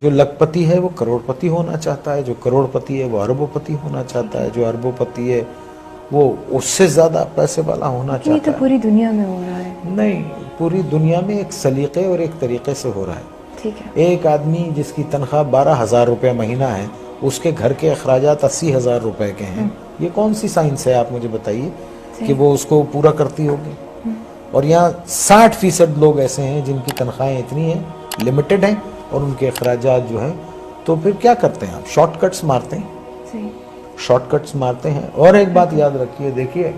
جو لکھپتی ہے وہ کروڑپتی ہونا چاہتا ہے، جو کروڑپتی ہے وہ اربوپتی ہونا چاہتا ہے، جو اربوپتی ہے وہ اس سے زیادہ پیسے والا ہونا یہ چاہتا تو ہے۔ پوری دنیا میں ہو رہا ہے۔ نہیں، پوری دنیا میں ایک سلیقے اور ایک طریقے سے ہو رہا ہے۔ ٹھیک ہے۔ ایک آدمی جس کی تنخواہ 12,000 روپے مہینہ ہے، اس کے گھر کے اخراجات 80,000 روپے کے ہیں، یہ کون سی سائنس ہے آپ مجھے بتائیے کہ وہ اس کو پورا کرتی ہوگی؟ اور یہاں 60% لوگ ایسے ہیں جن کی تنخواہیں اتنی ہیں، لمیٹڈ ہیں، اور ان کے اخراجات جو ہیں، تو پھر کیا کرتے ہیں آپ؟ شارٹ کٹس مارتے ہیں، شارٹ کٹس مارتے ہیں۔ اور ایک بات یاد رکھیے، دیکھیے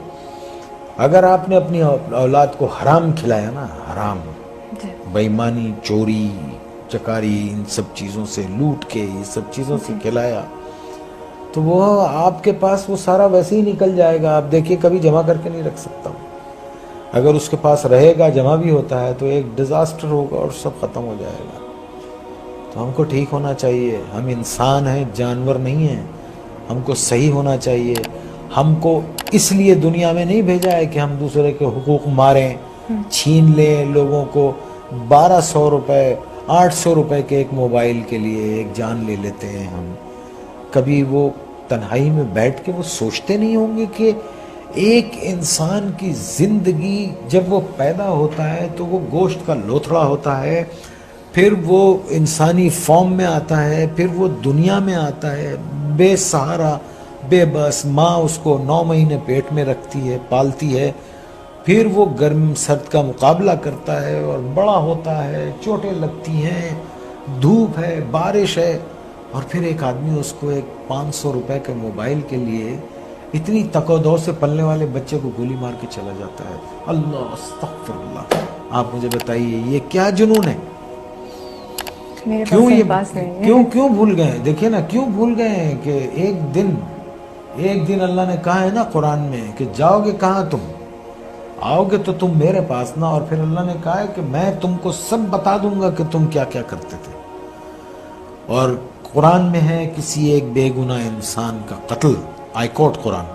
اگر آپ نے اپنی اولاد کو حرام کھلایا نا، حرام، بے ایمانی، چوری چکاری، ان سب چیزوں سے لوٹ کے، یہ سب چیزوں سے کھلایا، تو وہ آپ کے پاس وہ سارا ویسے ہی نکل جائے گا۔ آپ دیکھیے کبھی جمع کر کے نہیں رکھ سکتا ہوں، اگر اس کے پاس رہے گا، جمع بھی ہوتا ہے تو ایک ڈیزاسٹر ہوگا اور سب ختم ہو جائے گا۔ تو ہم کو ٹھیک ہونا چاہیے، ہم انسان ہیں، جانور نہیں ہیں، ہم کو صحیح ہونا چاہیے۔ ہم کو اس لیے دنیا میں نہیں بھیجا ہے کہ ہم دوسرے کے حقوق ماریں، چھین لیں لوگوں کو۔ 1200 روپے 800 روپے کے ایک موبائل کے لیے ایک جان لے لیتے ہیں ہم۔ کبھی وہ تنہائی میں بیٹھ کے وہ سوچتے نہیں ہوں گے کہ ایک انسان کی زندگی جب وہ پیدا ہوتا ہے تو وہ گوشت کا لوتھڑا ہوتا ہے، پھر وہ انسانی فارم میں آتا ہے، پھر وہ دنیا میں آتا ہے بے سہارا، بے بس، ماں اس کو 9 مہینے پیٹ میں رکھتی ہے، پالتی ہے، پھر وہ گرم سرد کا مقابلہ کرتا ہے اور بڑا ہوتا ہے، چوٹیں لگتی ہیں، دھوپ ہے، بارش ہے، اور پھر ایک آدمی اس کو ایک 500 روپے کے موبائل کے لیے اتنی تک و دو سے پلنے والے بچے کو گولی مار کے چلا جاتا ہے۔ اللہ استغفر اللہ۔ آپ مجھے بتائیے یہ کیا جنون ہے؟ کیوں بھول گئے؟ دیکھیے نا، کیوں بھول گئے ہیں کہ ایک دن اللہ نے کہا ہے نا قرآن میں کہ جاؤ گے کہاں تم؟ آؤ گے تو تم میرے پاس نا، اور پھر اللہ نے کہا ہے کہ میں تم کو سب بتا دوں گا کہ تم کیا کیا کرتے تھے۔ اور قرآن میں ہے کسی ایک بے گناہ انسان کا قتل، آئی کوٹ قرآن،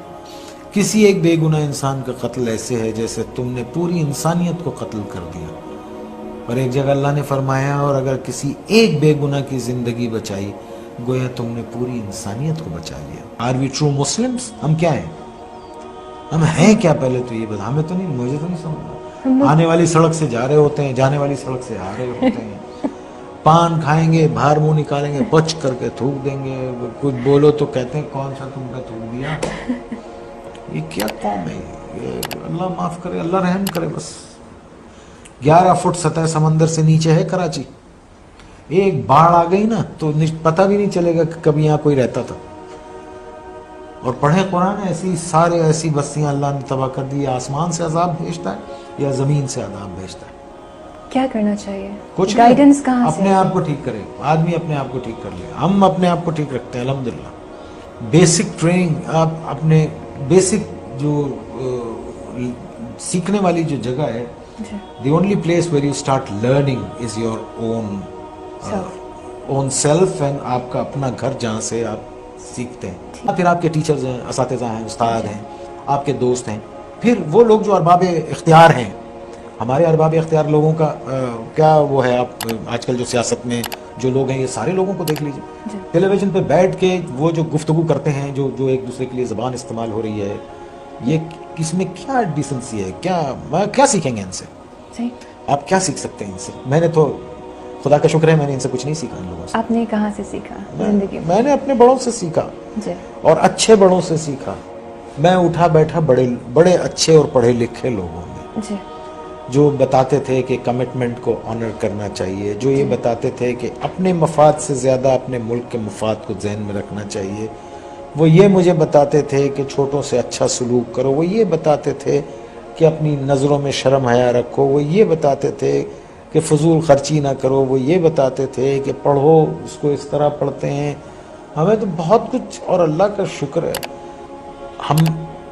کسی ایک بے گناہ انسان کا قتل ایسے ہے جیسے تم نے پوری انسانیت کو قتل کر دیا۔ اور ایک جگہ اللہ نے فرمایا اور اگر کسی ایک بے گناہ کی زندگی بچائی گویا تم نے پوری انسانیت کو بچا لیا۔ Are we true Muslims? ہم کیا ہیں؟ ہم ہیں کیا؟ پہلے تو یہ بتا، ہمیں تو نہیں، مجھے تو نہیں سمجھا۔ آنے والی سڑک سے جا رہے ہوتے ہیں، جانے والی سڑک سے آ رہے ہوتے ہیں، پان کھائیں گے، باہر منہ نکالیں گے، بچ کر کے تھوک دیں گے، کچھ بولو تو کہتے ہیں کون سا تم کا تھوک دیا۔ یہ کیا قوم ہے یہ؟ اللہ معاف کرے، اللہ رحم کرے۔ بس 11 فٹ سطح سمندر سے نیچے ہے کراچی، ایک باڑھ آ گئی نا تو پتہ بھی نہیں چلے گا کہ کبھی یہاں کوئی رہتا تھا۔ اور پڑھیں قرآن، ایسی بستیاں اللہ نے تباہ کر دی۔ آسمان سے عذاب بھیجتا ہے یا زمین سے عذاب بھیجتا ہے؟ کیا کرنا چاہیے؟ کچھ گائیڈنس کہاں سے؟ اپنے آپ کو ٹھیک کرے، آدمی اپنے آپ کو ٹھیک کر لے۔ ہم اپنے آپ کو ٹھیک رکھتے ہیں الحمدللہ۔ بیسک ٹریننگ، آپ اپنے بیسک جو سیکھنے والی جو جگہ ہے، the only place where you start learning is your own self، and آپ کا اپنا گھر جہاں سے آپ سیکھتے ہیں۔ پھر آپ کے ٹیچرز ہیں، اساتذہ ہیں، استاد ہیں، آپ کے دوست ہیں، پھر وہ لوگ جو ارباب اختیار ہیں۔ ہمارے ارباب اختیار لوگوں کا کیا وہ ہے؟ آپ آج کل جو سیاست میں جو لوگ ہیں، یہ سارے لوگوں کو دیکھ لیجئے، ٹیلی ویژن پہ بیٹھ کے وہ جو گفتگو کرتے ہیں، جو ایک دوسرے کے لیے زبان استعمال ہو رہی ہے، یہ اس میں کیا ڈیسنسی ہے؟ کیا سیکھیں گے ان سے؟ آپ کیا سیکھ سکتے ہیں ان سے؟ میں نے تو خدا کا شکر ہے میں نے ان سے کچھ نہیں سیکھا۔ ان لوگوں سے آپ نے کہاں سے سیکھا زندگی میں نے اپنے بڑوں سے سیکھا، اور اچھے بڑوں سے سیکھا۔ میں اٹھا بیٹھا بڑے اچھے اور پڑھے لکھے لوگوں میں، جو بتاتے تھے کہ کمٹمنٹ کو آنر کرنا چاہیے، جو یہ بتاتے تھے کہ اپنے مفاد سے زیادہ اپنے ملک کے مفاد کو ذہن میں رکھنا چاہیے۔ وہ یہ مجھے بتاتے تھے کہ چھوٹوں سے اچھا سلوک کرو، وہ یہ بتاتے تھے کہ اپنی نظروں میں شرم حیا رکھو، وہ یہ بتاتے تھے کہ فضول خرچی نہ کرو، وہ یہ بتاتے تھے کہ پڑھو، اس کو اس طرح پڑھتے ہیں۔ ہمیں تو بہت کچھ، اور اللہ کا شکر ہے ہم۔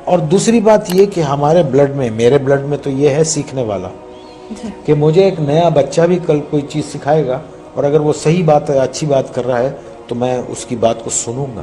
اور دوسری بات یہ کہ ہمارے بلڈ میں، میرے بلڈ میں تو یہ ہے سیکھنے والا، کہ مجھے ایک نیا بچہ بھی کل کوئی چیز سکھائے گا، اور اگر وہ صحیح بات ہے، اچھی بات کر رہا ہے، تو میں اس کی بات کو سنوں گا۔